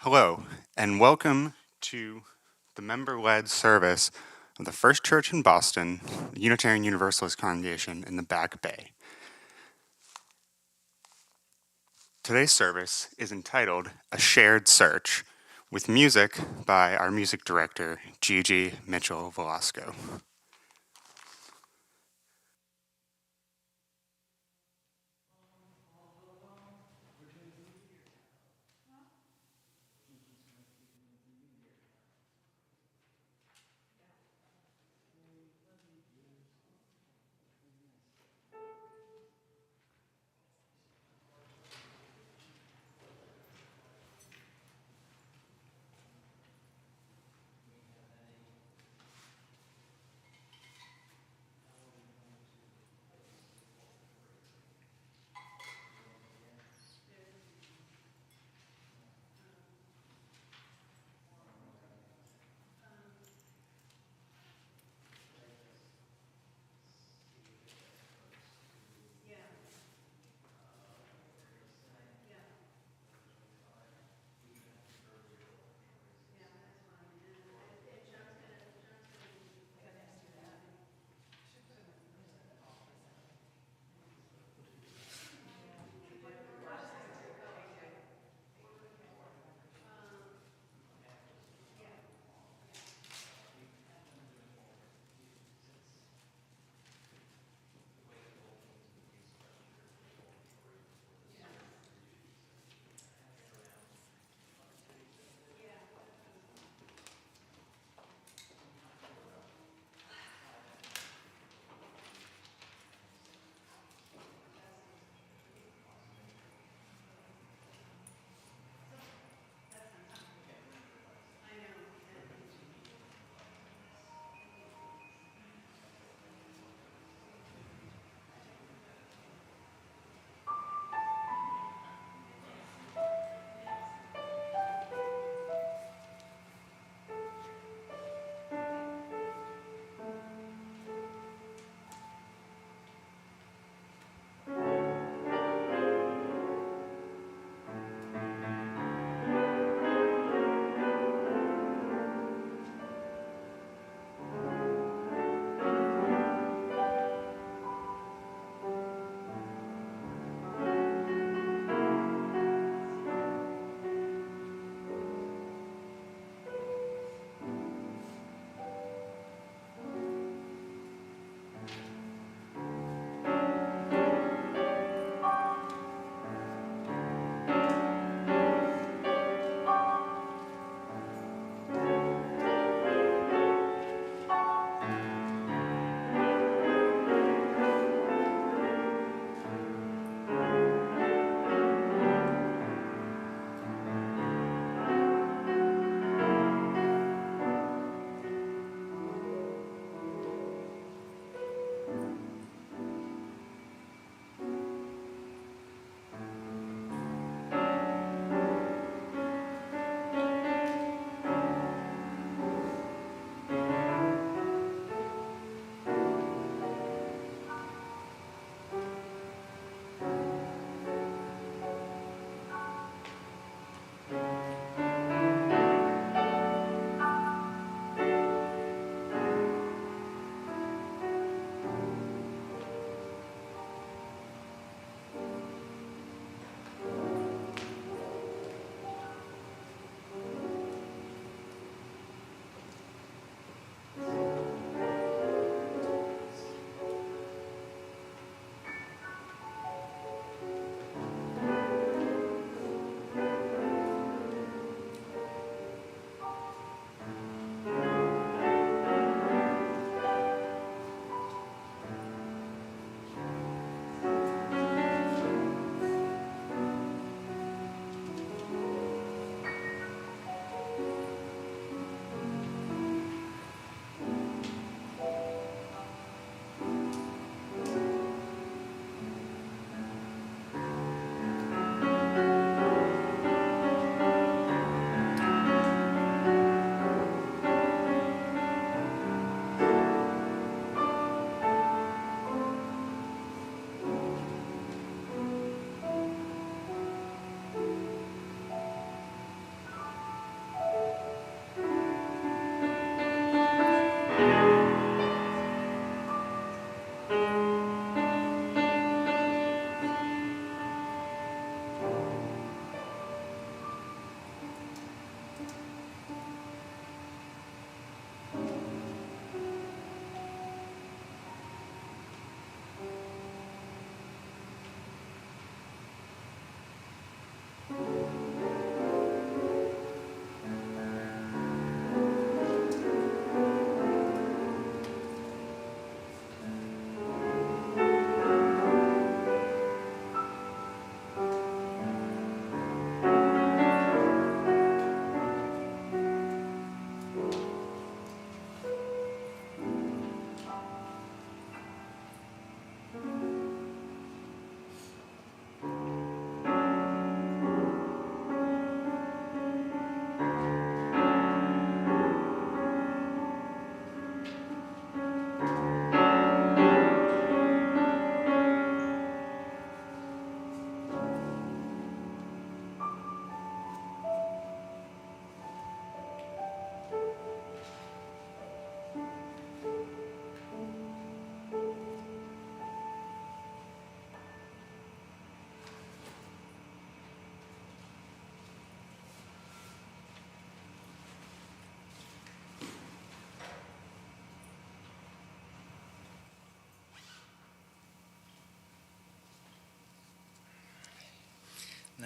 Hello, and welcome to the member-led service of the First Church in Boston, the Unitarian Universalist Congregation in the Back Bay. Today's service is entitled A Shared Search, with music by our music director, Gigi Mitchell-Velasco.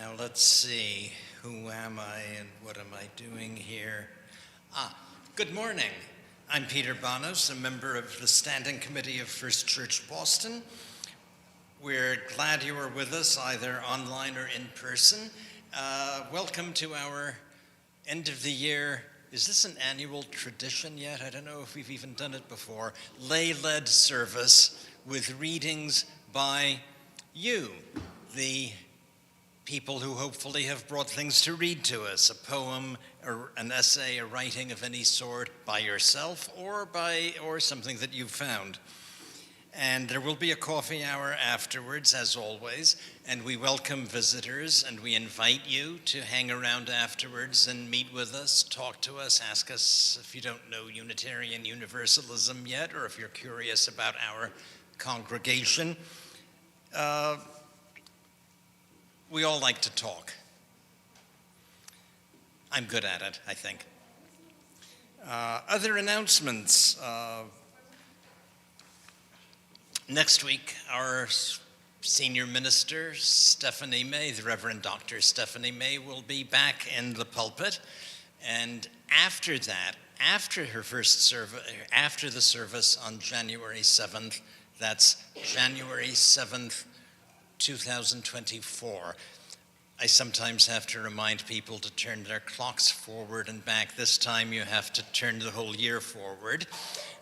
Now let's see, who am I and what am I doing here? Good morning. I'm Peter Bonos, a member of the Standing Committee of First Church Boston. We're glad you are with us, either online or in person. Welcome to our end of the year. Is this an annual tradition yet? I don't know if we've even done it before. Lay-led service with readings by you, the people who hopefully have brought things to read to us, a poem, or an essay, a writing of any sort, by yourself or something that you've found. And there will be a coffee hour afterwards, as always, and we welcome visitors, and we invite you to hang around afterwards and meet with us, talk to us, ask us if you don't know Unitarian Universalism yet, or if you're curious about our congregation. We all like to talk. I'm good at it, I think. Other announcements. Next week, our senior minister, Stephanie May, the Reverend Dr. Stephanie May, will be back in the pulpit. And after that, after her first service, after the service on January 7th, that's January 7th, 2024. I sometimes have to remind people to turn their clocks forward and back. This time you have to turn the whole year forward.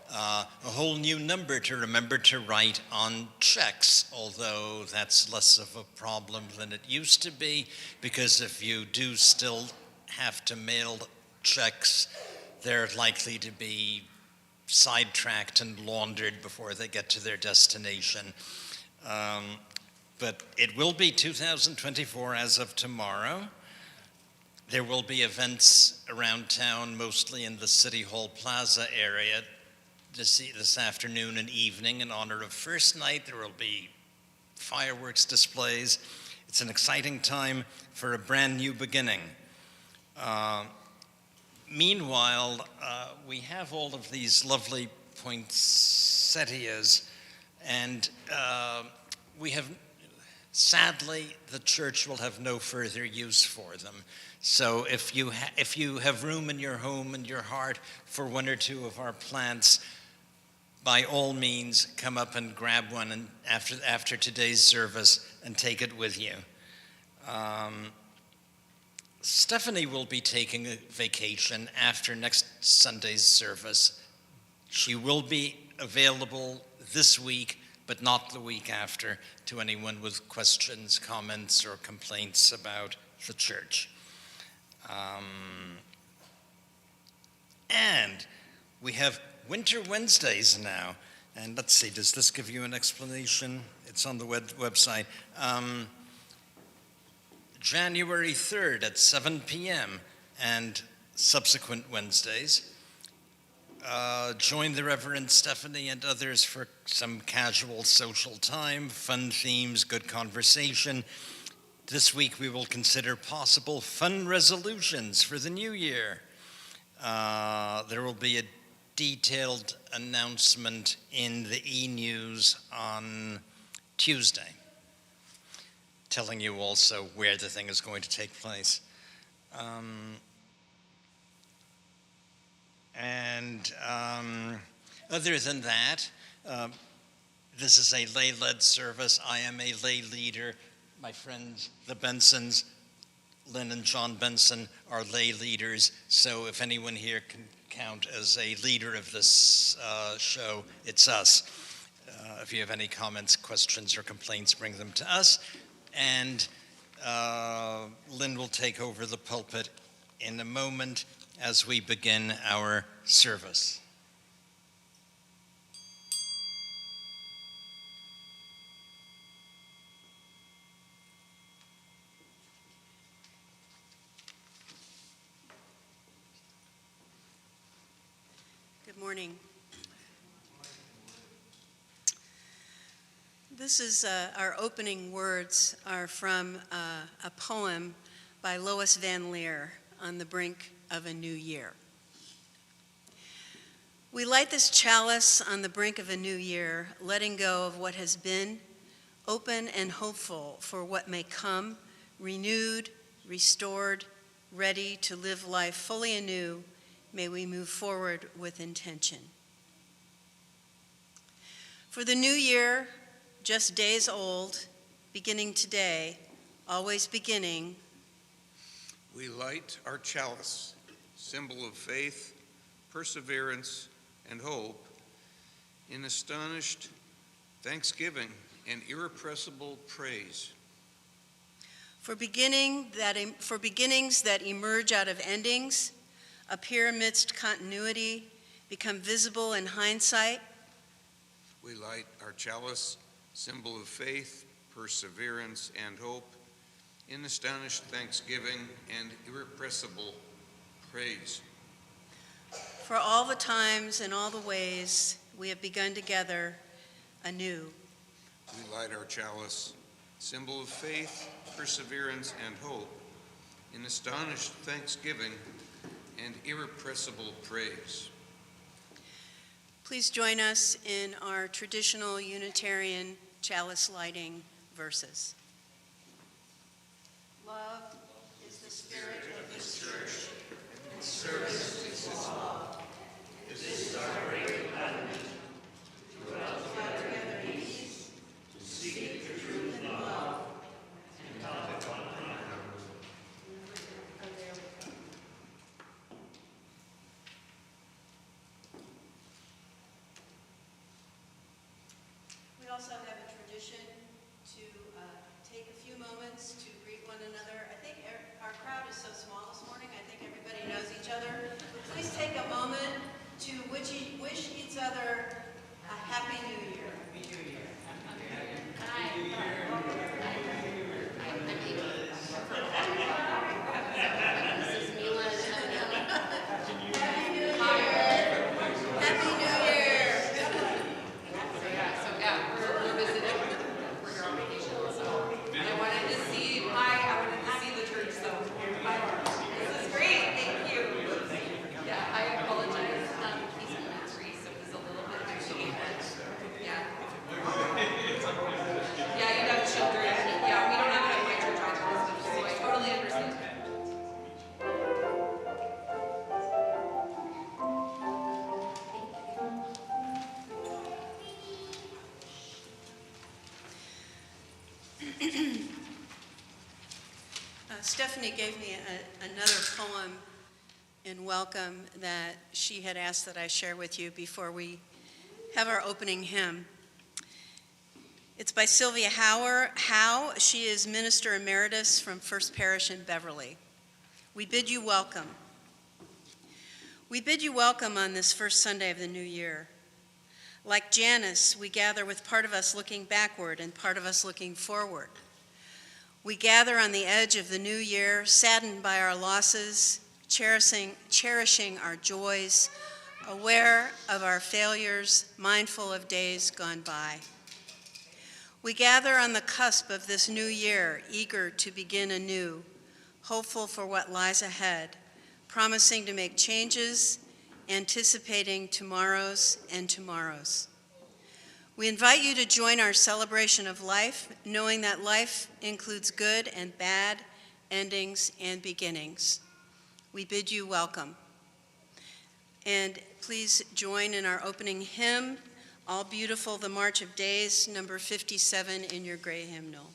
A whole new number to remember to write on checks, although that's less of a problem than it used to be, because if you do still have to mail checks, they're likely to be sidetracked and laundered before they get to their destination. But it will be 2024 as of tomorrow. There will be events around town, mostly in the City Hall Plaza area, this afternoon and evening in honor of First Night. There will be fireworks displays. It's an exciting time for a brand new beginning. Meanwhile, we have all of these lovely poinsettias, and sadly, the church will have no further use for them. So if you have room in your home and your heart for one or two of our plants, by all means, come up and grab one and after today's service and take it with you. Stephanie will be taking a vacation after next Sunday's service. She will be available this week, but not the week after, to anyone with questions, comments, or complaints about the church. And we have Winter Wednesdays now. And let's see, does this give you an explanation? It's on the website. January 3rd at 7 p.m. and subsequent Wednesdays. Join the Reverend Stephanie and others for some casual social time, fun themes, good conversation. This week we will consider possible fun resolutions for the new year. There will be a detailed announcement in the e-news on Tuesday, telling you also where the thing is going to take place. Other than that, this is a lay-led service. I am a lay leader. My friends, the Bensons, Lynn and John Benson, are lay leaders. So if anyone here can count as a leader of this show, it's us. If you have any comments, questions, or complaints, bring them to us. And Lynn will take over the pulpit in a moment as we begin our service. Good morning. This is our opening words are from a poem by Lois Van Leer, On the Brink of a New Year. We light this chalice on the brink of a new year, letting go of what has been, open and hopeful for what may come, renewed, restored, ready to live life fully anew, may we move forward with intention. For the new year, just days old, beginning today, always beginning, we light our chalice, symbol of faith, perseverance, and hope, in astonished thanksgiving and irrepressible praise. For beginnings that emerge out of endings, appear amidst continuity, become visible in hindsight. We light our chalice, symbol of faith, perseverance, and hope, in astonished thanksgiving and irrepressible praise. For all the times and all the ways we have begun together anew. We light our chalice, symbol of faith, perseverance, and hope, in astonished thanksgiving and irrepressible praise. Please join us in our traditional Unitarian chalice lighting verses. Love is the spirit of this church, and service is its law. This is our great covenant, to dwell together in peace, to seek the truth in love, and love one another. We also have a tradition to take a few moments to greet one another. I think our crowd is so small this morning, I think everybody knows each other. Please take a moment to wish each other a Happy New Year. Stephanie gave me another poem in welcome that she had asked that I share with you before we have our opening hymn. It's by Sylvia Howe. She is Minister Emeritus from First Parish in Beverly. We bid you welcome. We bid you welcome on this first Sunday of the new year. Like Janus, we gather with part of us looking backward and part of us looking forward. We gather on the edge of the new year, saddened by our losses, cherishing our joys, aware of our failures, mindful of days gone by. We gather on the cusp of this new year, eager to begin anew, hopeful for what lies ahead, promising to make changes, anticipating tomorrows and tomorrows. We invite you to join our celebration of life, knowing that life includes good and bad, endings and beginnings. We bid you welcome. And please join in our opening hymn, All Beautiful, the March of Days, number 57 in your gray hymnal.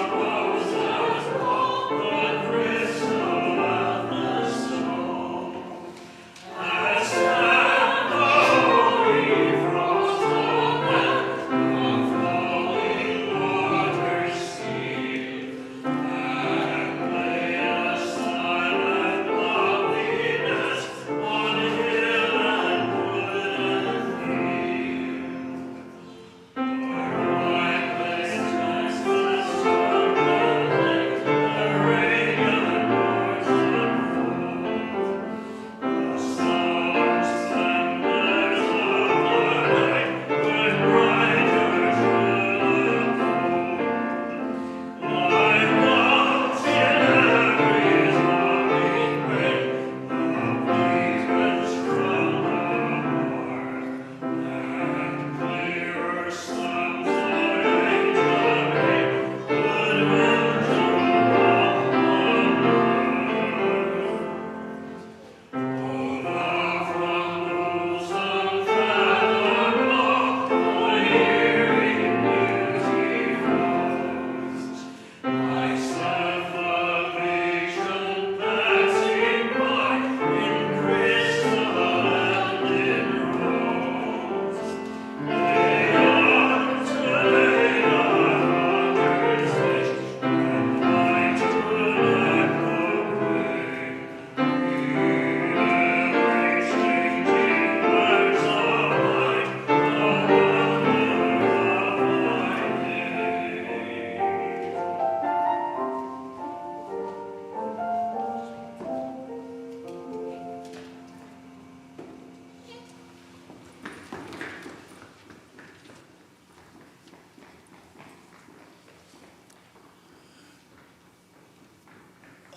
Rose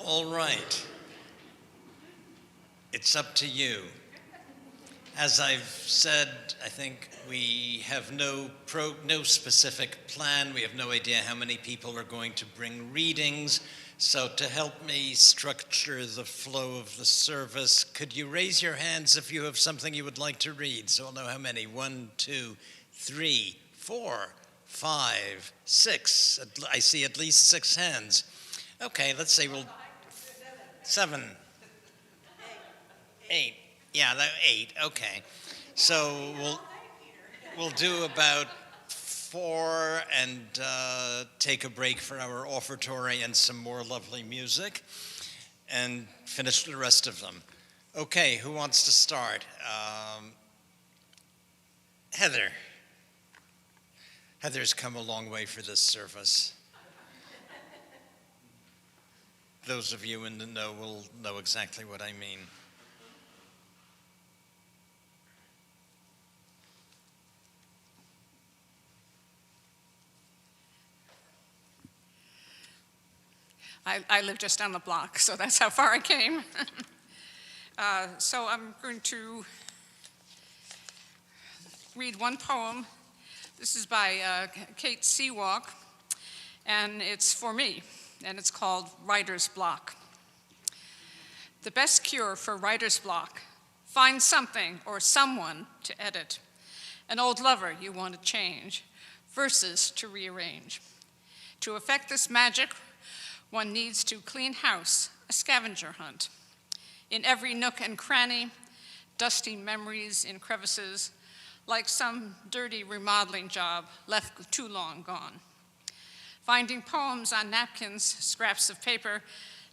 All right. It's up to you. As I've said, I think we have no specific plan. We have no idea how many people are going to bring readings. So to help me structure the flow of the service, could you raise your hands if you have something you would like to read? So I'll know how many. 1, 2, 3, 4, 5, 6. I see at least 6 hands. Okay, let's say we'll 7, 8. Yeah, 8. Okay, so we'll do about 4 and take a break for our offertory and some more lovely music, and finish the rest of them. Okay, who wants to start? Heather. Heather's come a long way for this service. Those of you in the know will know exactly what I mean. I live just down the block, so that's how far I came. So I'm going to read one poem. This is by Kate Seawalk, and it's for me, and it's called Writer's Block. The best cure for writer's block: find something or someone to edit, an old lover you want to change, verses to rearrange. To effect this magic, one needs to clean house, a scavenger hunt. In every nook and cranny, dusty memories in crevices, like some dirty remodeling job left too long gone. Finding poems on napkins, scraps of paper,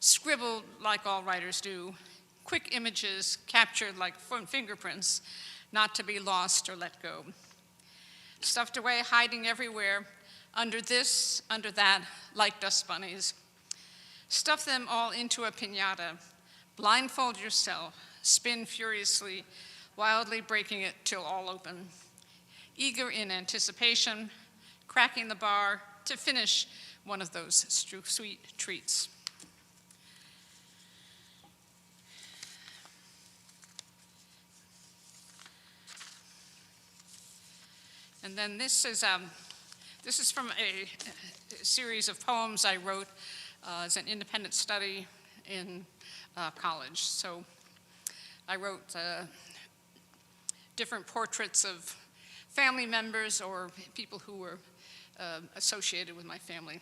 scribbled like all writers do, quick images captured like fingerprints, not to be lost or let go. Stuffed away, hiding everywhere, under this, under that, like dust bunnies. Stuff them all into a piñata, blindfold yourself, spin furiously, wildly breaking it till all open. Eager in anticipation, cracking the bar to finish one of those sweet treats. And then this is from a series of poems I wrote as an independent study in college. So I wrote different portraits of family members or people who were associated with my family.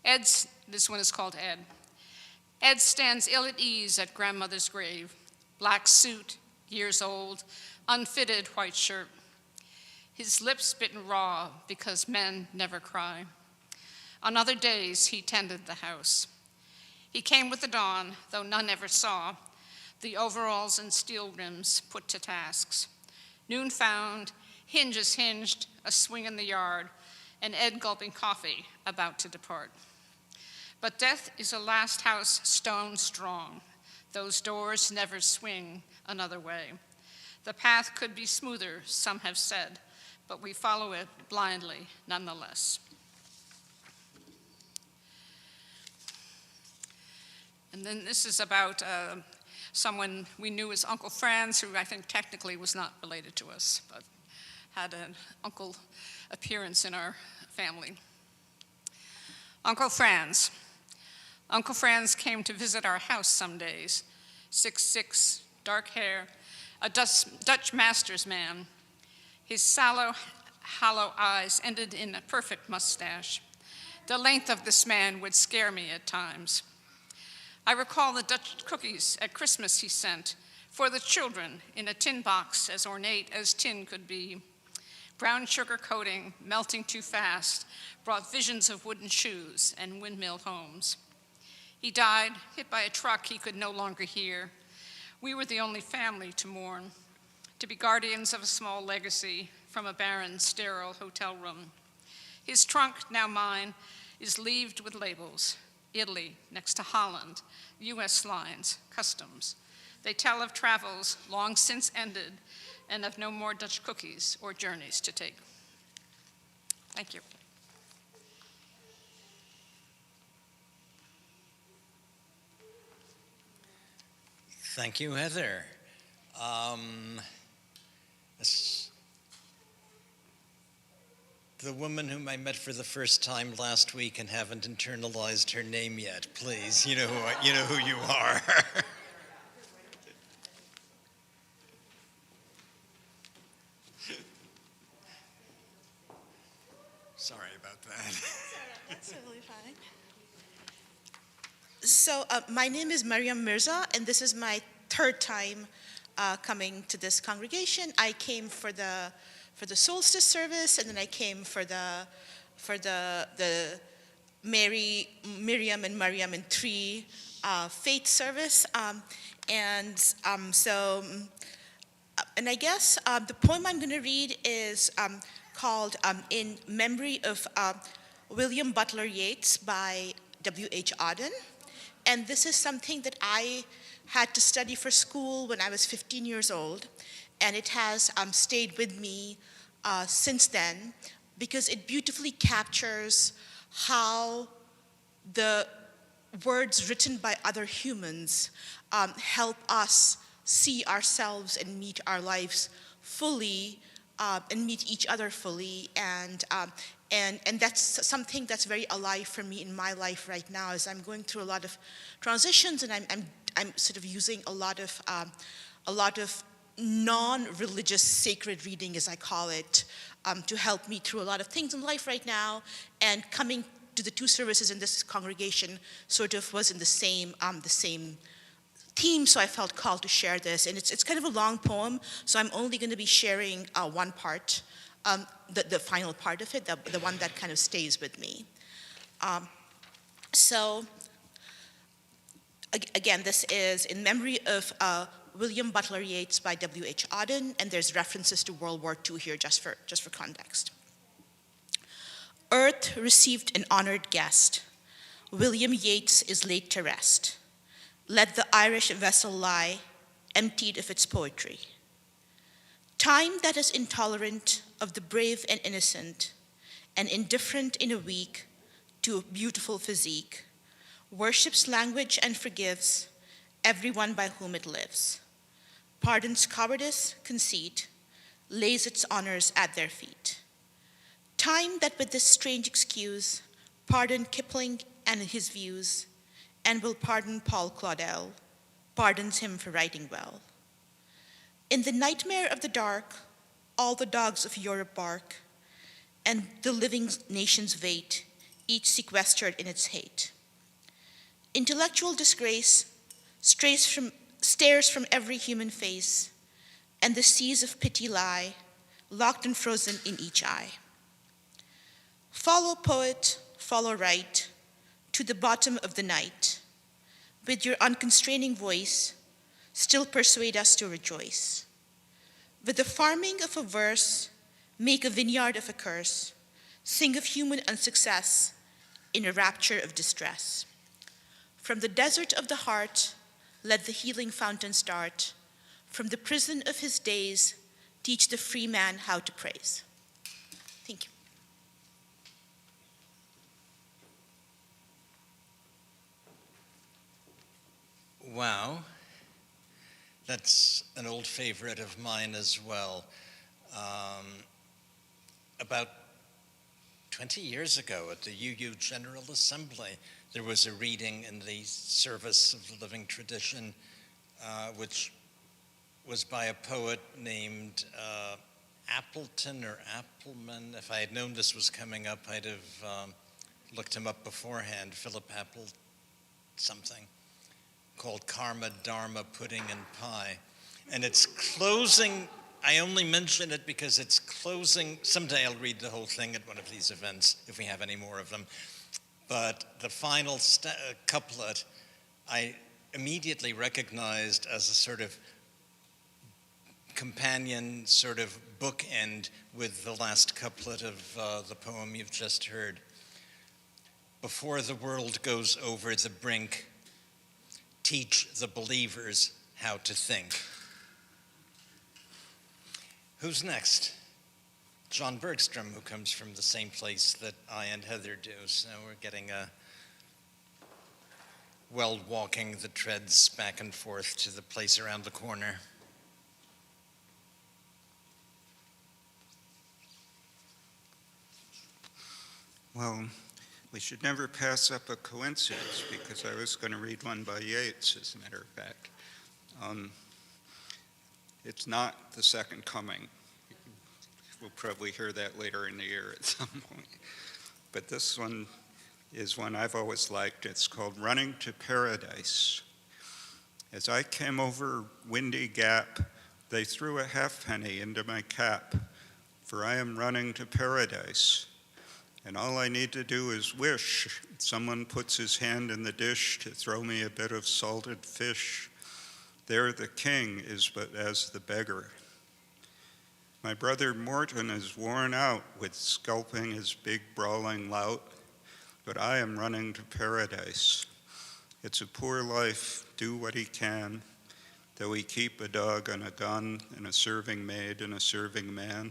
This one is called Ed. Ed stands ill at ease at grandmother's grave, black suit, years old, unfitted white shirt. His lips bitten raw because men never cry. On other days, he tended the house. He came with the dawn, though none ever saw, the overalls and steel rims put to tasks. Noon found, hinges hinged, a swing in the yard, and Ed gulping coffee, about to depart. But death is a last house stone strong. Those doors never swing another way. The path could be smoother, some have said, but we follow it blindly nonetheless. And then this is about someone we knew as Uncle Franz, who I think technically was not related to us, but had an uncle appearance in our family. Uncle Franz. Uncle Franz came to visit our house some days. 6'6", dark hair, a Dutch master's man. His sallow, hollow eyes ended in a perfect mustache. The length of this man would scare me at times. I recall the Dutch cookies at Christmas he sent for the children in a tin box as ornate as tin could be. Brown sugar coating, melting too fast, brought visions of wooden shoes and windmill homes. He died, hit by a truck he could no longer hear. We were the only family to mourn, to be guardians of a small legacy from a barren, sterile hotel room. His trunk, now mine, is leaved with labels. Italy, next to Holland, US lines, customs. They tell of travels long since ended and of no more Dutch cookies or journeys to take. Thank you. Thank you, Heather. This- the woman whom I met for the first time last week and haven't internalized her name yet, please. You know who you are. Sorry about that. That's totally fine. So my name is Mariam Mirza, and this is my third time coming to this congregation. I came for the solstice service, and then I came for the Miriam and Mariam and three faith service, and I guess the poem I'm going to read is called "In Memory of William Butler Yeats" by W.H. Auden. And this is something that I had to study for school when I was 15 years old, and it has stayed with me since then because it beautifully captures how the words written by other humans help us see ourselves and meet our lives fully and meet each other fully, and that's something that's very alive for me in my life right now as I'm going through a lot of transitions, and I'm sort of using a lot of non-religious sacred reading, as I call it, to help me through a lot of things in life right now. And coming to the two services in this congregation sort of was in the same theme, so I felt called to share this. And it's kind of a long poem, so I'm only going to be sharing one part, the final part of it, the one that kind of stays with me. Again, this is in memory of William Butler Yeats by W.H. Auden, and there's references to World War II here just for context. Earth received an honored guest. William Yeats is laid to rest. Let the Irish vessel lie, emptied of its poetry. Time that is intolerant of the brave and innocent, and indifferent in a week to a beautiful physique, worships language and forgives everyone by whom it lives, pardons cowardice, conceit, lays its honors at their feet. Time that with this strange excuse pardoned Kipling and his views, and will pardon Paul Claudel, pardons him for writing well. In the nightmare of the dark, all the dogs of Europe bark, and the living nations wait, each sequestered in its hate. Intellectual disgrace stares from every human face, and the seas of pity lie, locked and frozen in each eye. Follow, poet, follow right, to the bottom of the night. With your unconstraining voice, still persuade us to rejoice. With the farming of a verse, make a vineyard of a curse, sing of human unsuccess in a rapture of distress. From the desert of the heart, let the healing fountain start. From the prison of his days, teach the free man how to praise. Thank you. Wow, that's an old favorite of mine as well. About 20 years ago at the UU General Assembly, there was a reading in the Service of the Living Tradition, which was by a poet named Appleton or Appleman. If I had known this was coming up, I'd have looked him up beforehand, Philip Apple something, called Karma, Dharma, Pudding, and Pie. And it's closing, I only mention it because it's closing, someday I'll read the whole thing at one of these events, if we have any more of them. But the final couplet, I immediately recognized as a sort of companion, sort of bookend with the last couplet of the poem you've just heard. Before the world goes over the brink, teach the believers how to think. Who's next? John Bergstrom, who comes from the same place that I and Heather do. So we're getting while walking the treads back and forth to the place around the corner. Well, we should never pass up a coincidence, because I was going to read one by Yeats, as a matter of fact. It's not the Second Coming. We'll probably hear that later in the year at some point. But this one is one I've always liked. It's called Running to Paradise. As I came over Windy Gap, they threw a halfpenny into my cap, for I am running to paradise. And all I need to do is wish someone puts his hand in the dish to throw me a bit of salted fish. There the king is but as the beggar. My brother Morton is worn out with sculping his big brawling lout, but I am running to paradise. It's a poor life, do what he can, though he keep a dog and a gun and a serving maid and a serving man.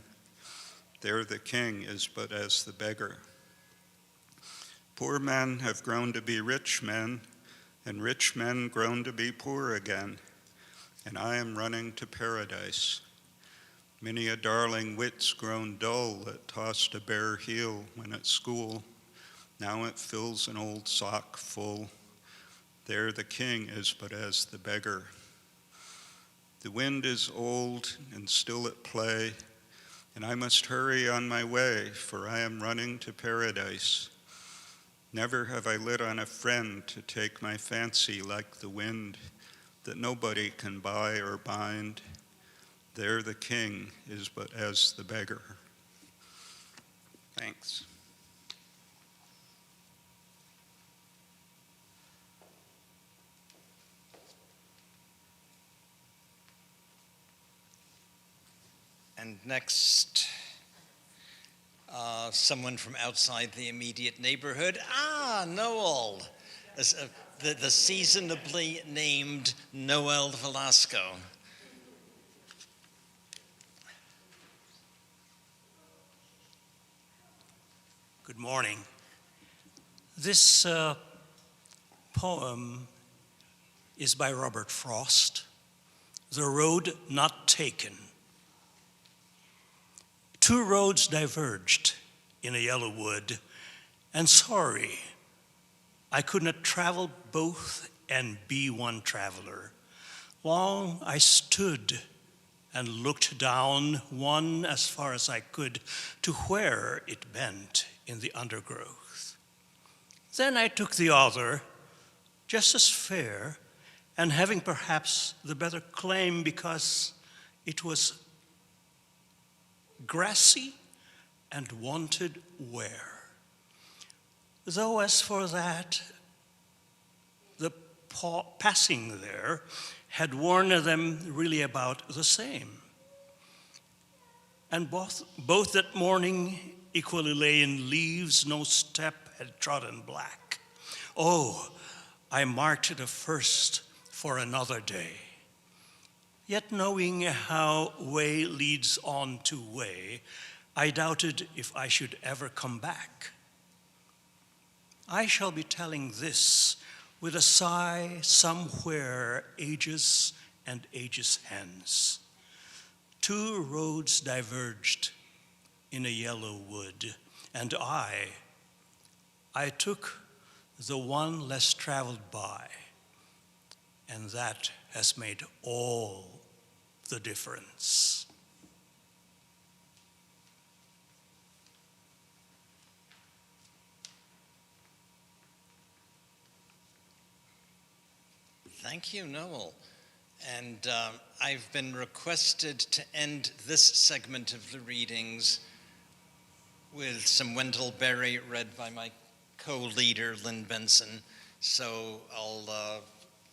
There the king is but as the beggar. Poor men have grown to be rich men, and rich men grown to be poor again, and I am running to paradise. Many a darling wit's grown dull that tossed a bare heel when at school. Now it fills an old sock full. There the king is but as the beggar. The wind is old and still at play, and I must hurry on my way, for I am running to paradise. Never have I lit on a friend to take my fancy like the wind, that nobody can buy or bind. There the king is but as the beggar. Thanks. And next, someone from outside the immediate neighborhood. Noel, the seasonably named Noel Velasco. Good morning. This poem is by Robert Frost, The Road Not Taken. Two roads diverged in a yellow wood, and sorry, I could not travel both and be one traveler. Long I stood and looked down one as far as I could to where it bent in the undergrowth. Then I took the other, just as fair, and having perhaps the better claim because it was grassy and wanted wear. Though as for that, the passing there had worn them really about the same. And both that morning equally lay in leaves, no step had trodden black. Oh, I marked the first for another day. Yet knowing how way leads on to way, I doubted if I should ever come back. I shall be telling this with a sigh somewhere ages and ages hence. Two roads diverged in a yellow wood, and I took the one less traveled by, and that has made all the difference. Thank you, Noel. And I've been requested to end this segment of the readings with some Wendell Berry read by my co-leader, Lynn Benson. So I'll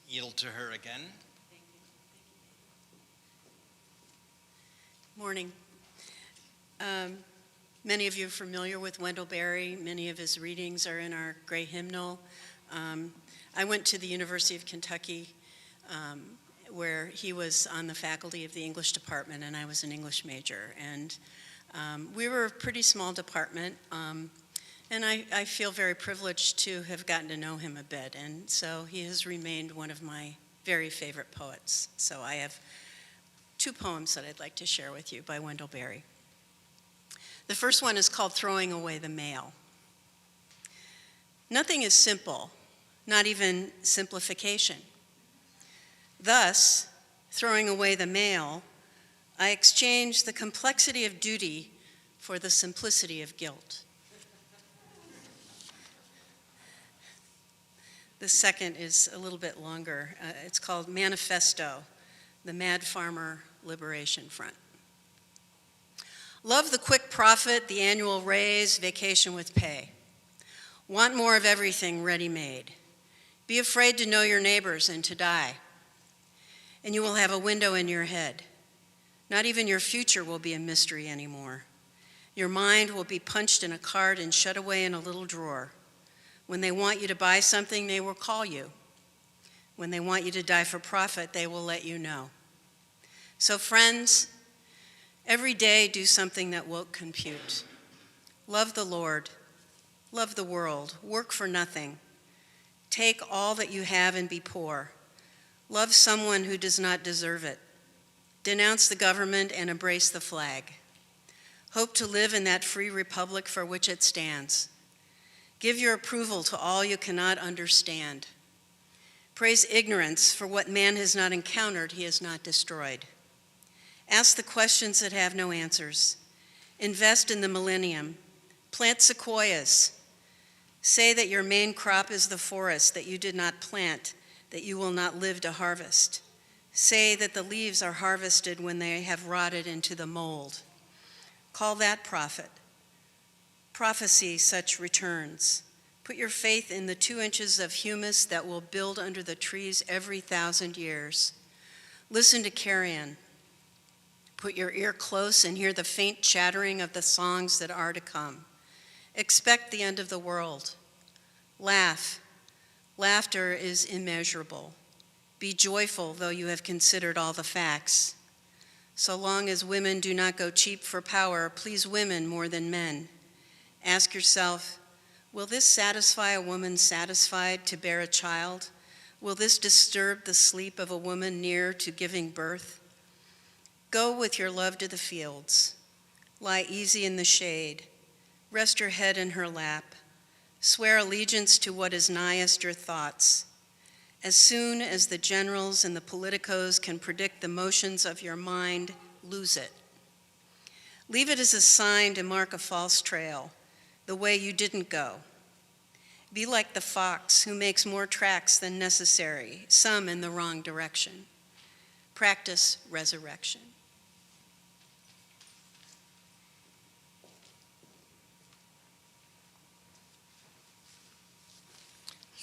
yield to her again. Morning. Many of you are familiar with Wendell Berry. Many of his readings are in our Gray Hymnal. I went to the University of Kentucky where he was on the faculty of the English department, and I was an English major. And we were a pretty small department, and And I feel very privileged to have gotten to know him a bit, and so he has remained one of my very favorite poets. So I have 2 poems that I'd like to share with you by Wendell Berry. The first one is called Throwing Away the Mail. Nothing is simple, not even simplification. Thus, throwing away the mail, I exchange the complexity of duty for the simplicity of guilt. The second is a little bit longer. It's called Manifesto, the Mad Farmer Liberation Front. Love the quick profit, the annual raise, vacation with pay. Want more of everything ready-made. Be afraid to know your neighbors and to die. And you will have a window in your head. Not even your future will be a mystery anymore. Your mind will be punched in a card and shut away in a little drawer. When they want you to buy something, they will call you. When they want you to die for profit, they will let you know. So friends, every day do something that will compute. Love the Lord, love the world, work for nothing. Take all that you have and be poor. Love someone who does not deserve it. Denounce the government and embrace the flag. Hope to live in that free republic for which it stands. Give your approval to all you cannot understand. Praise ignorance for what man has not encountered, he has not destroyed. Ask the questions that have no answers. Invest in the millennium. Plant sequoias. Say that your main crop is the forest that you did not plant, that you will not live to harvest. Say that the leaves are harvested when they have rotted into the mold. Call that prophet. Prophecy such returns. Put your faith in the 2 inches of humus that will build under the trees every 1,000 years. Listen to carrion. Put your ear close and hear the faint chattering of the songs that are to come. Expect the end of the world. Laugh. Laughter is immeasurable. Be joyful, though you have considered all the facts. So long as women do not go cheap for power, please women more than men. Ask yourself, will this satisfy a woman satisfied to bear a child? Will this disturb the sleep of a woman near to giving birth? Go with your love to the fields. Lie easy in the shade. Rest your head in her lap. Swear allegiance to what is nighest your thoughts. As soon as the generals and the politicos can predict the motions of your mind, lose it. Leave it as a sign to mark a false trail, the way you didn't go. Be like the fox who makes more tracks than necessary, some in the wrong direction. Practice resurrection.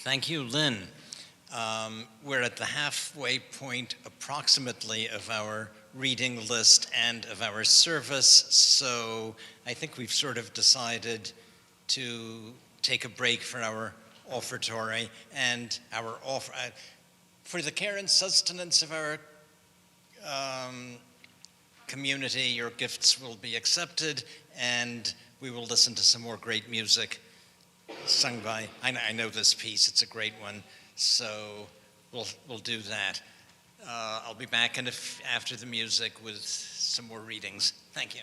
Thank you, Lynn. We're at the halfway point approximately of our reading list and of our service, so I think we've sort of decided to take a break for our offertory and our offer for the care and sustenance of our community. Your gifts will be accepted, and we will listen to some more great music sung by, I know this piece, it's a great one, so we'll do that. I'll be back after the music with some more readings. Thank you.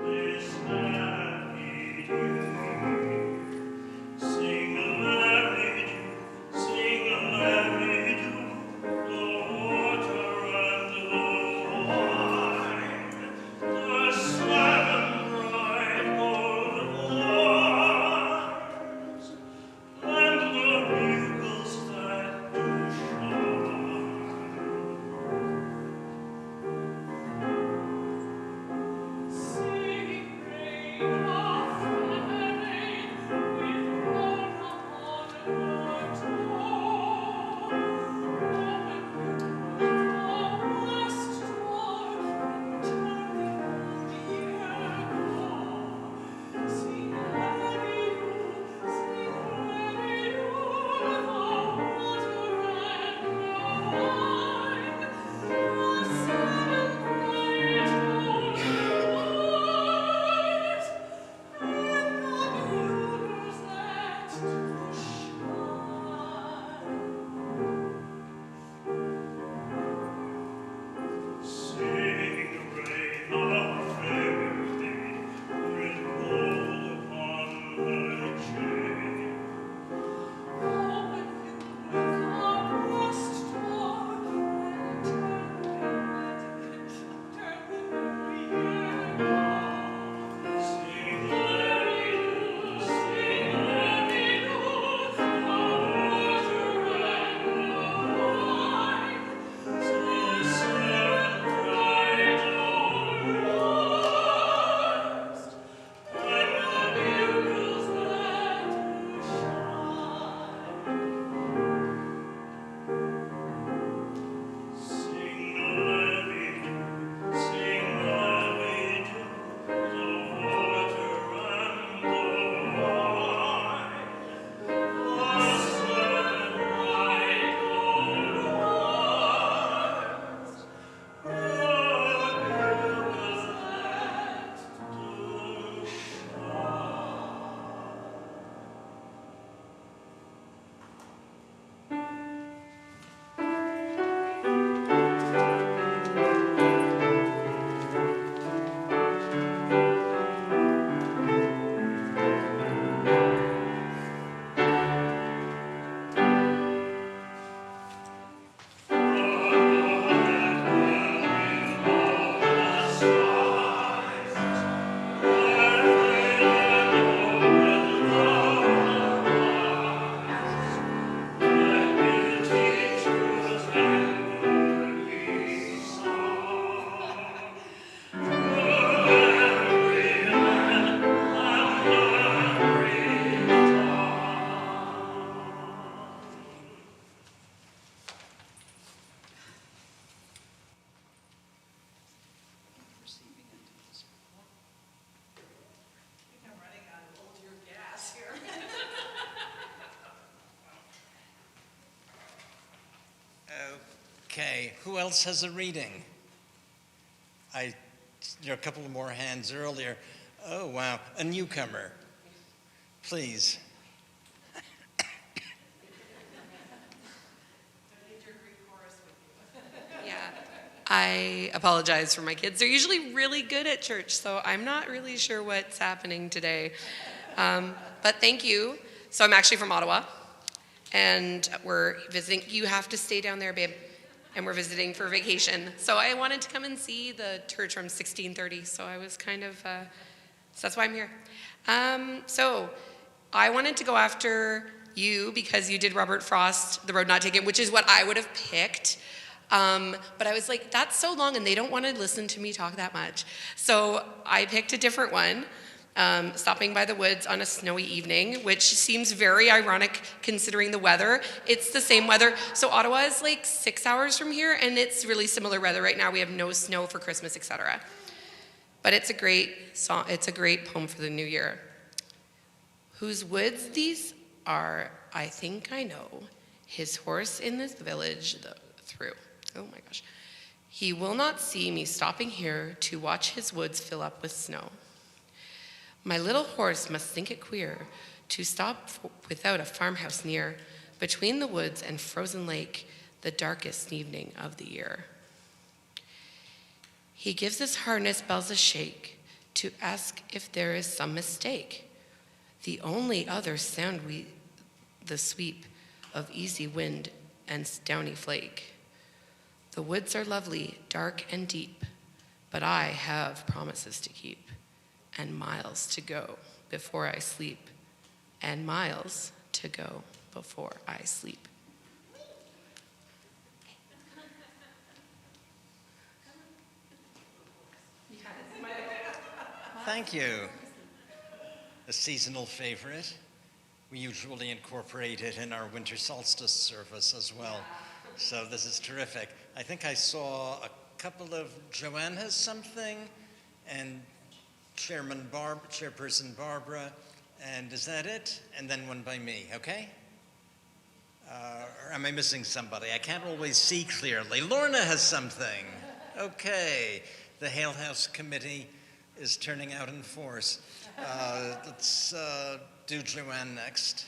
This man he Okay, who else has a reading? There are a couple more hands earlier. Oh, wow, a newcomer. Please. Yeah, I apologize for my kids. They're usually really good at church, so I'm not really sure what's happening today. But thank you. So I'm actually from Ottawa, and we're visiting. You have to stay down there, babe. And we're visiting for vacation. So I wanted to come and see the church from 1630. So I was kind of, so that's why I'm here. So I wanted to go after you because you did Robert Frost, The Road Not Taken, which is what I would have picked. But I was like, that's so long and they don't want to listen to me talk that much. So I picked a different one. Stopping by the woods on a snowy evening, which seems very ironic considering the weather. It's the same weather. So Ottawa is like 6 hours from here, and it's really similar weather right now. We have no snow for Christmas, etc. But it's a great song. It's a great poem for the new year. Whose woods these are, I think I know. His horse in this village through. Oh my gosh. He will not see me stopping here to watch his woods fill up with snow. My little horse must think it queer to stop without a farmhouse near, between the woods and frozen lake, the darkest evening of the year. He gives his harness bells a shake to ask if there is some mistake. The only other sound the sweep of easy wind and downy flake. The woods are lovely, dark and deep, but I have promises to keep. And miles to go before I sleep, and miles to go before I sleep. Thank you. A seasonal favorite. We usually incorporate it in our winter solstice service as well. So this is terrific. I think I saw a couple of Joanne has something, and Chairperson Barbara, and is that it? And then one by me, okay? Or am I missing somebody? I can't always see clearly. Lorna has something. Okay, the Hale House Committee is turning out in force. Let's do Joanne next.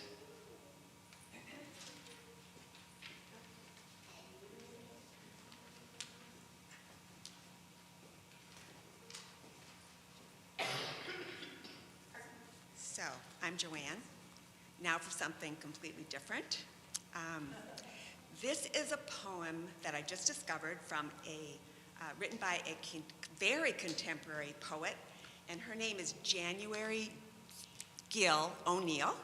So, I'm Joanne. Now for something completely different. This is a poem that I just discovered from written by a very contemporary poet, and her name is January Gill O'Neill.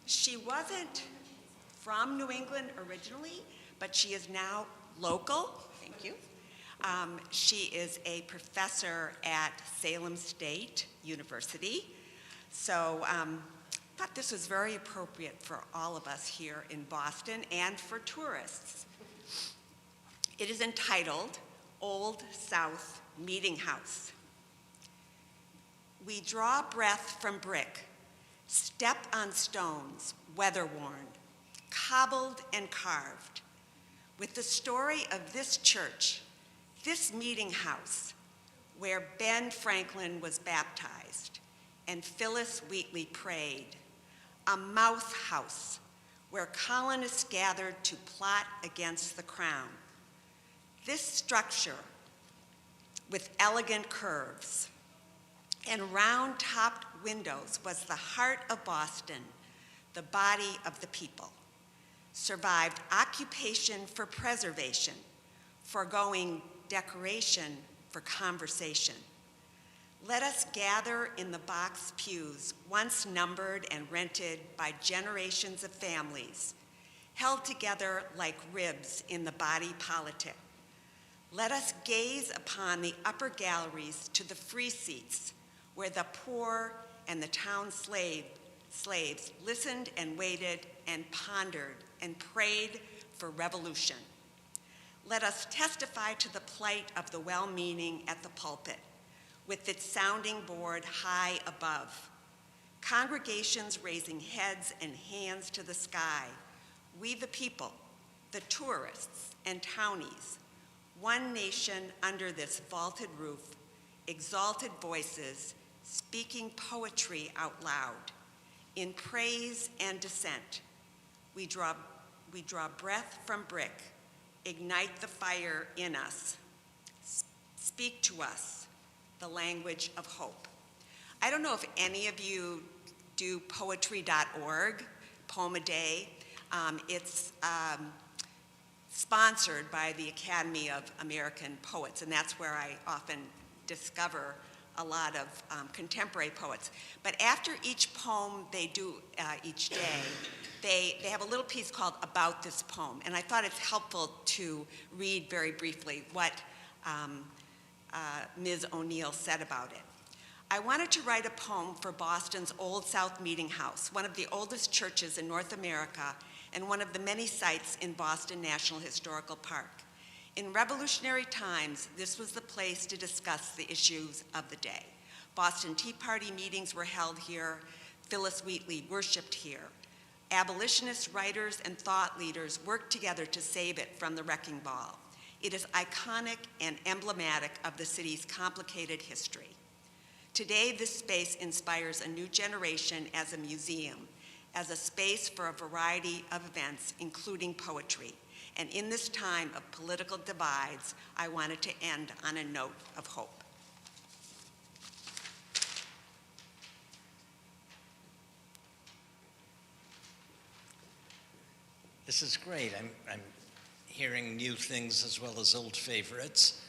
She wasn't from New England originally, but she is now local. Thank you. She is a professor at Salem State University. So I thought this was very appropriate for all of us here in Boston and for tourists. It is entitled Old South Meeting House. We draw breath from brick, step on stones, weather-worn, cobbled and carved, with the story of this church, this meeting house, where Ben Franklin was baptized and Phyllis Wheatley prayed, a mouth house where colonists gathered to plot against the crown. This structure, with elegant curves and round-topped windows, was the heart of Boston, the body of the people. Survived occupation for preservation, foregoing decoration for conversation. Let us gather in the box pews, once numbered and rented by generations of families, held together like ribs in the body politic. Let us gaze upon the upper galleries to the free seats, where the poor and the town slaves listened and waited and pondered and prayed for revolution. Let us testify to the plight of the well-meaning at the pulpit, with its sounding board high above. Congregations raising heads and hands to the sky, we the people, the tourists and townies, one nation under this vaulted roof, exalted voices speaking poetry out loud. In praise and dissent, we draw breath from brick, ignite the fire in us, speak to us the language of hope. I don't know if any of you do poetry.org, Poem a Day. It's sponsored by the Academy of American Poets, and that's where I often discover a lot of contemporary poets. But after each poem they do each day, they have a little piece called About This Poem, and I thought it's helpful to read very briefly what Ms. O'Neill said about it. I wanted to write a poem for Boston's Old South Meeting House, one of the oldest churches in North America and one of the many sites in Boston National Historical Park. In revolutionary times, this was the place to discuss the issues of the day. Boston Tea Party meetings were held here. Phyllis Wheatley worshiped here. Abolitionist writers and thought leaders worked together to save it from the wrecking ball. It is iconic and emblematic of the city's complicated history. Today, this space inspires a new generation as a museum, as a space for a variety of events, including poetry. And in this time of political divides, I wanted to end on a note of hope. This is great. I'm hearing new things as well as old favorites.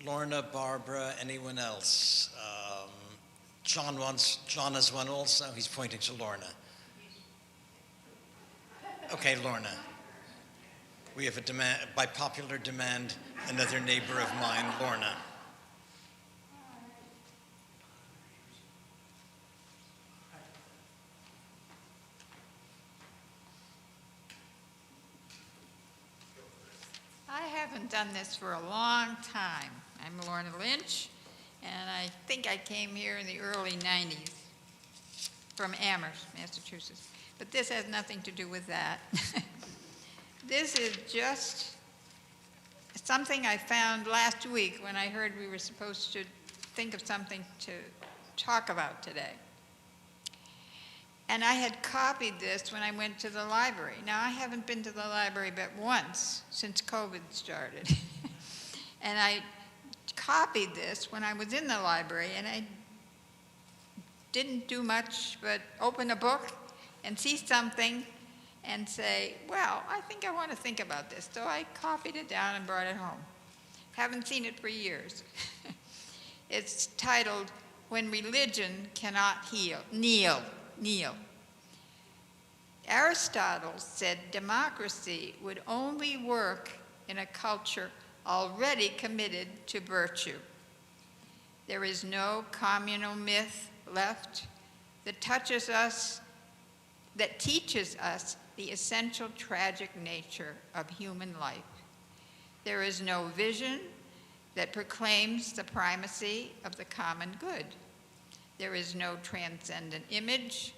Lorna, Barbara, anyone else? John has one also. He's pointing to Lorna. Okay, Lorna. We have a demand, by popular demand, another neighbor of mine, Lorna. I haven't done this for a long time. I'm Lorna Lynch, and I think I came here in the early 90s from Amherst, Massachusetts. But this has nothing to do with that. This is just something I found last week when I heard we were supposed to think of something to talk about today. And I had copied this when I went to the library. Now, I haven't been to the library but once since COVID started. And I copied this when I was in the library, and I didn't do much but open a book and see something and say, well, I think I want to think about this. So I copied it down and brought it home. Haven't seen it for years. It's titled, When Religion Cannot Kneel. Aristotle said democracy would only work in a culture already committed to virtue. There is no communal myth left that teaches us the essential tragic nature of human life. There is no vision that proclaims the primacy of the common good. There is no transcendent image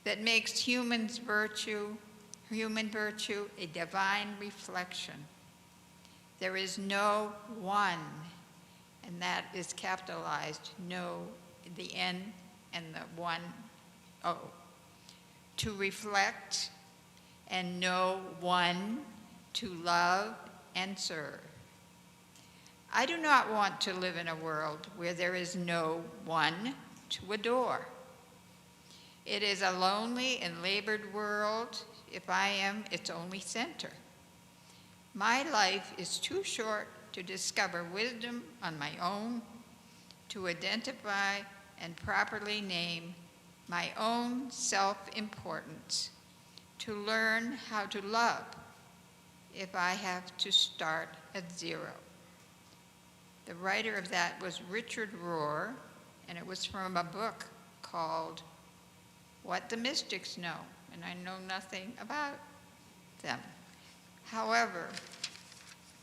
that makes human virtue a divine reflection. There is no one, and that is capitalized, no, the N and the one O, to reflect, and no one to love and serve. I do not want to live in a world where there is no one to adore. It is a lonely and labored world if I am its only center. My life is too short to discover wisdom on my own, to identify and properly name my own self-importance, to learn how to love if I have to start at zero. The writer of that was Richard Rohr, and it was from a book called What the Mystics Know, and I know nothing about them. However,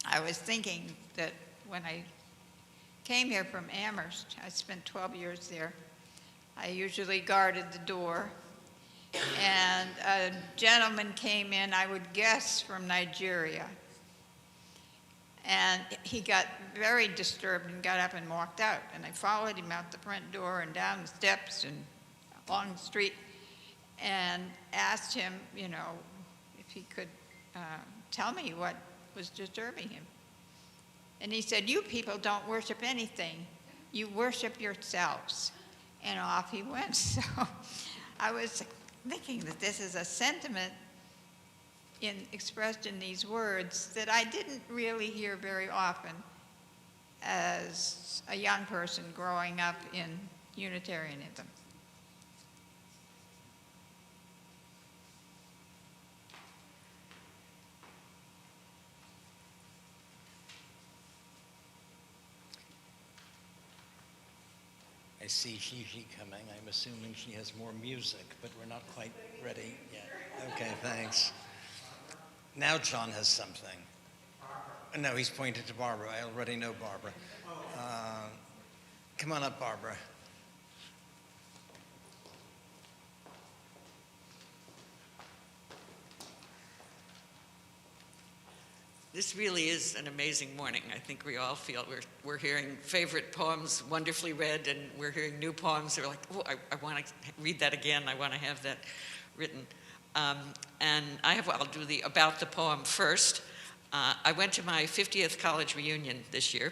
I was thinking that when I came here from Amherst, I spent 12 years there, I usually guarded the door, And a gentleman came in, I would guess from Nigeria. And he got very disturbed and got up and walked out. And I followed him out the front door and down the steps and along the street and asked him, if he could tell me what was disturbing him. And he said, "You people don't worship anything. You worship yourselves." And off he went. So I was thinking that this is a sentiment expressed in these words that I didn't really hear very often as a young person growing up in Unitarianism. I see Gigi coming. I'm assuming she has more music, but we're not quite ready yet. Okay, thanks. Now John has something. No, he's pointed to Barbara. I already know Barbara. Come on up, Barbara. This really is an amazing morning. I think we all feel we're hearing favorite poems wonderfully read, and we're hearing new poems that are like, oh, I want to read that again. I want to have that written. And I'll do the about the poem first. I went to my 50th college reunion this year,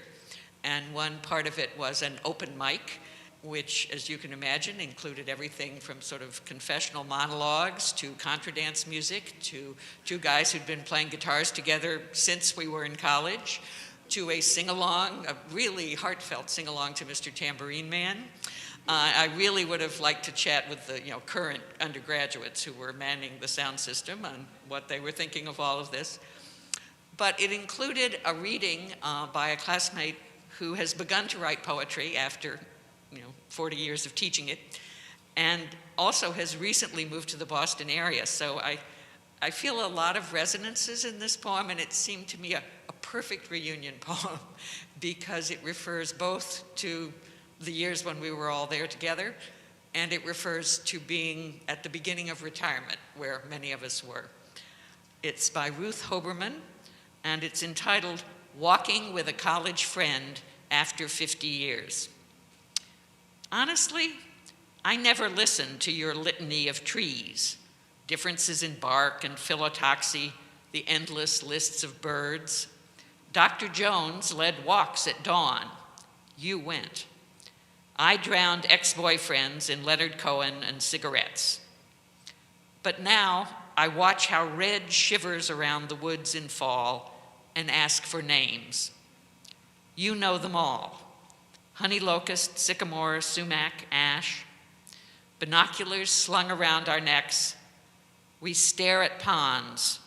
and one part of it was an open mic, which, as you can imagine, included everything from sort of confessional monologues to contra dance music to two guys who'd been playing guitars together since we were in college, to a sing-along, a really heartfelt sing-along to Mr. Tambourine Man. I really would have liked to chat with the current undergraduates who were manning the sound system on what they were thinking of all of this. But it included a reading by a classmate who has begun to write poetry after 40 years of teaching it, and also has recently moved to the Boston area. So I feel a lot of resonances in this poem, and it seemed to me a perfect reunion poem because it refers both to the years when we were all there together, and it refers to being at the beginning of retirement, where many of us were. It's by Ruth Hoberman, and it's entitled Walking with a College Friend After 50 Years. Honestly, I never listened to your litany of trees, differences in bark and phyllotoxy, the endless lists of birds. Dr. Jones led walks at dawn. You went. I drowned ex-boyfriends in Leonard Cohen and cigarettes. But now I watch how red shivers around the woods in fall and ask for names. You know them all. Honey locust, sycamore, sumac, ash. Binoculars slung around our necks. We stare at ponds,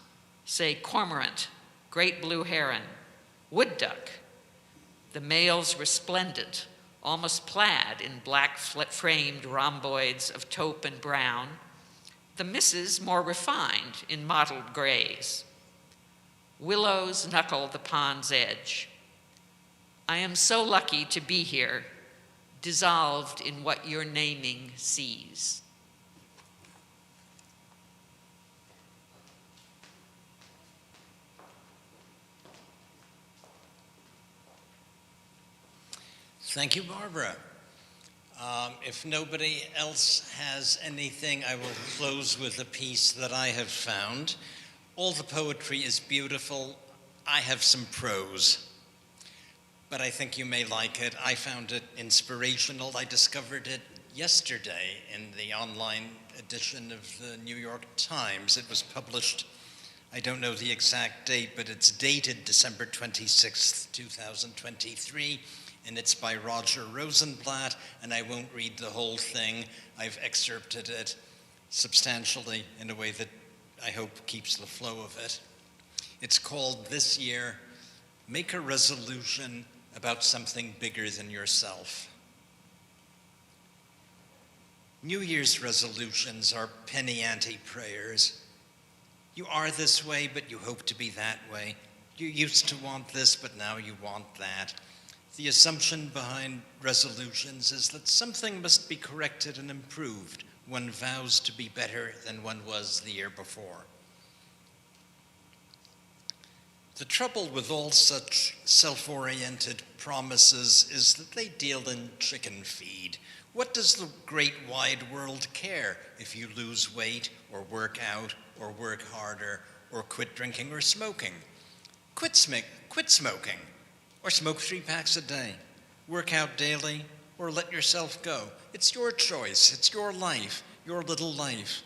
say cormorant, great blue heron, wood duck. The males resplendent, almost plaid in black framed rhomboids of taupe and brown. The misses more refined in mottled grays. Willows knuckle the pond's edge. I am so lucky to be here, dissolved in what your naming sees. Thank you, Barbara. If nobody else has anything, I will close with a piece that I have found. All the poetry is beautiful. I have some prose, but I think you may like it. I found it inspirational. I discovered it yesterday in the online edition of the New York Times. It was published, I don't know the exact date, but it's dated December 26th, 2023. And it's by Roger Rosenblatt, and I won't read the whole thing. I've excerpted it substantially in a way that I hope keeps the flow of it. It's called This Year, Make a Resolution About Something Bigger Than Yourself. New Year's resolutions are penny ante prayers. You are this way, but you hope to be that way. You used to want this, but now you want that. The assumption behind resolutions is that something must be corrected and improved one vows to be better than one was the year before. The trouble with all such self-oriented promises is that they deal in chicken feed. What does the great wide world care if you lose weight or work out or work harder or quit drinking or smoking? Quit smoking or smoke 3 packs a day. Work out daily or let yourself go. It's your choice. It's your life, your little life.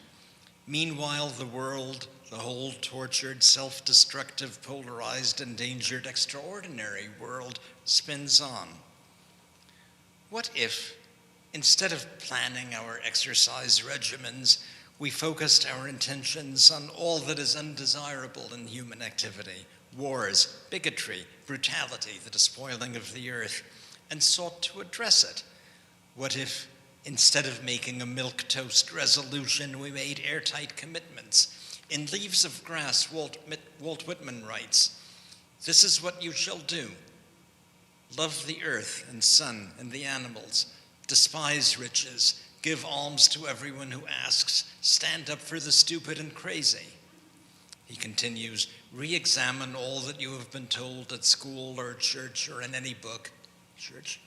Meanwhile, the world, the whole tortured, self-destructive, polarized, endangered, extraordinary world spins on. What if, instead of planning our exercise regimens, we focused our intentions on all that is undesirable in human activity, wars, bigotry, brutality, the despoiling of the earth, and sought to address it? What if, instead of making a milquetoast resolution, we made airtight commitments? In Leaves of Grass, Walt Whitman writes, "This is what you shall do. Love the earth and sun and the animals. Despise riches. Give alms to everyone who asks. Stand up for the stupid and crazy." He continues, "Re-examine all that you have been told at school or church or in any book." Church.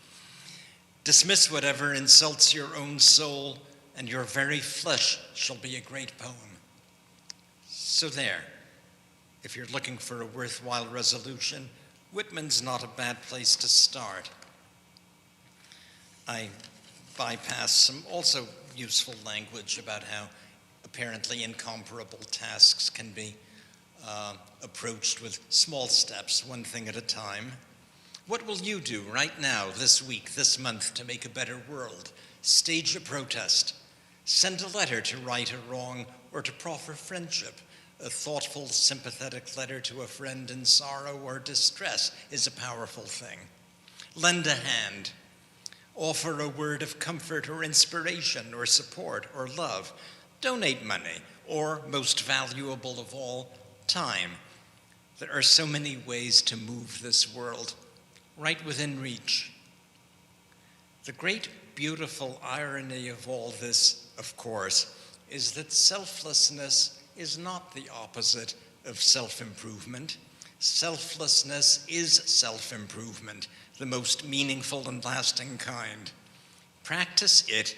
"Dismiss whatever insults your own soul, and your very flesh shall be a great poem." So there, if you're looking for a worthwhile resolution, Whitman's not a bad place to start. I bypass some also useful language about how apparently incomparable tasks can be approached with small steps, one thing at a time. What will you do right now, this week, this month, to make a better world? Stage a protest. Send a letter to right a wrong or to proffer friendship. A thoughtful, sympathetic letter to a friend in sorrow or distress is a powerful thing. Lend a hand. Offer a word of comfort or inspiration or support or love. Donate money, or, most valuable of all, time. There are so many ways to move this world, right within reach. The great, beautiful irony of all this, of course, is that selflessness is not the opposite of self-improvement. Selflessness is self-improvement, the most meaningful and lasting kind. Practice it,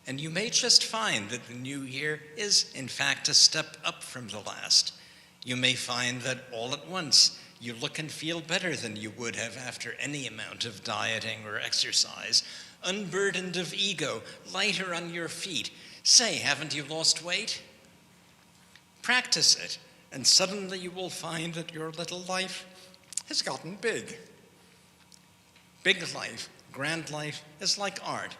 and you may just find that the new year is, in fact, a step up from the last. You may find that all at once you look and feel better than you would have after any amount of dieting or exercise, unburdened of ego, lighter on your feet. Say, haven't you lost weight? Practice it, and suddenly you will find that your little life has gotten big. Big life, grand life, is like art.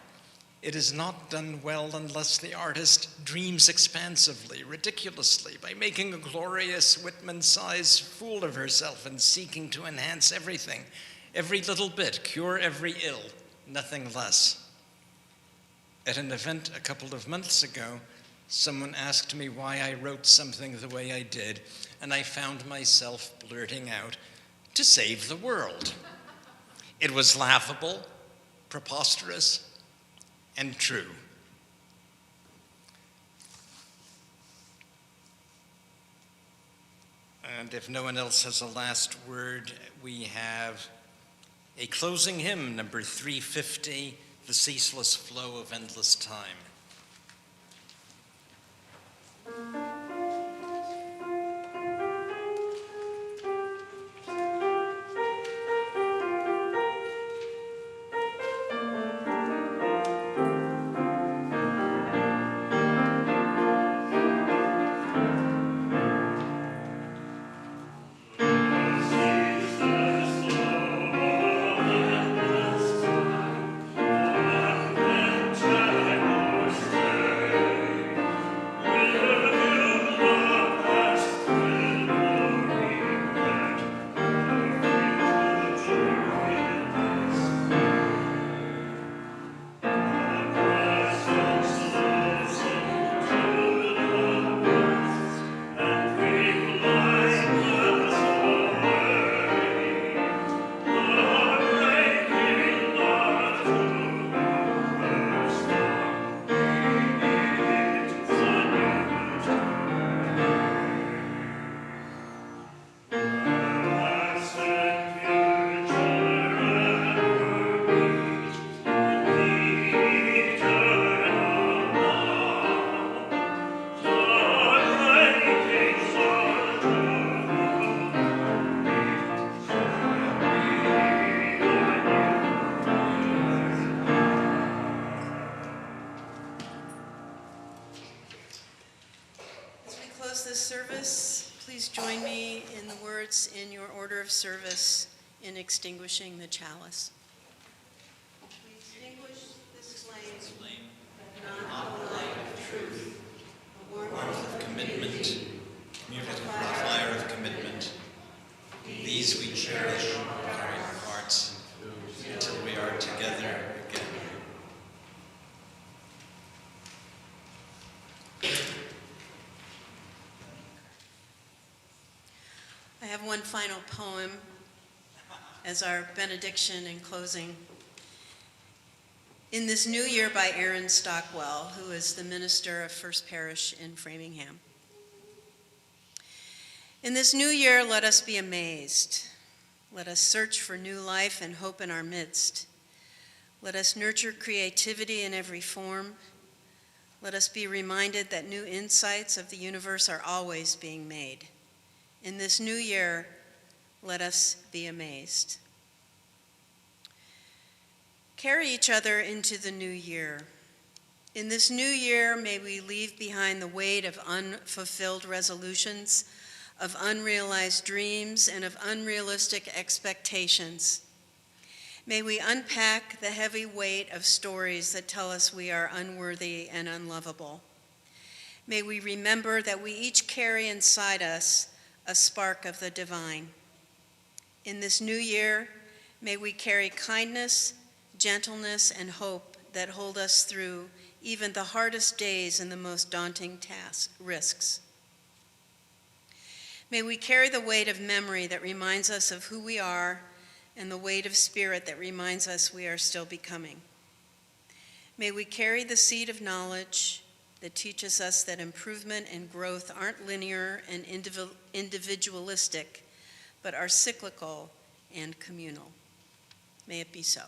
It is not done well unless the artist dreams expansively, ridiculously, by making a glorious Whitman-sized fool of herself and seeking to enhance everything, every little bit, cure every ill, nothing less. At an event a couple of months ago, someone asked me why I wrote something the way I did, and I found myself blurting out, "To save the world." It was laughable, preposterous, and true. And if no one else has a last word, we have a closing hymn, number 350, "The Ceaseless Flow of Endless Time." Time this service, please join me in the words in your order of service in extinguishing the chalice. We extinguish this flame, not the light of truth, the warmth of commitment, muted by the fire of commitment. These we cherish and carry in our hearts until we are together again. I have one final poem as our benediction and closing. In This New Year by Aaron Stockwell, who is the minister of First Parish in Framingham. In this new year, let us be amazed. Let us search for new life and hope in our midst. Let us nurture creativity in every form. Let us be reminded that new insights of the universe are always being made. In this new year, let us be amazed. Carry each other into the new year. In this new year, may we leave behind the weight of unfulfilled resolutions, of unrealized dreams, and of unrealistic expectations. May we unpack the heavy weight of stories that tell us we are unworthy and unlovable. May we remember that we each carry inside us a spark of the divine. In this new year, may we carry kindness, gentleness, and hope that hold us through even the hardest days and the most daunting risks. May we carry the weight of memory that reminds us of who we are and the weight of spirit that reminds us we are still becoming. May we carry the seed of knowledge that teaches us that improvement and growth aren't linear and individualistic, but are cyclical and communal. May it be so.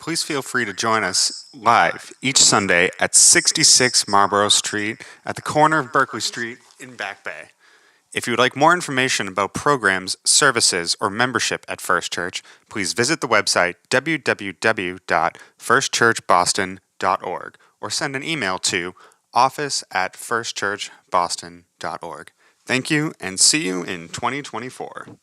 please feel free to join us live each Sunday at 66 Marlborough Street at the corner of Berkeley Street in Back Bay. If you would like more information about programs, services, or membership at First Church, please visit the website www.firstchurchboston.org or send an email to office@firstchurchboston.org. Thank you, and see you in 2024.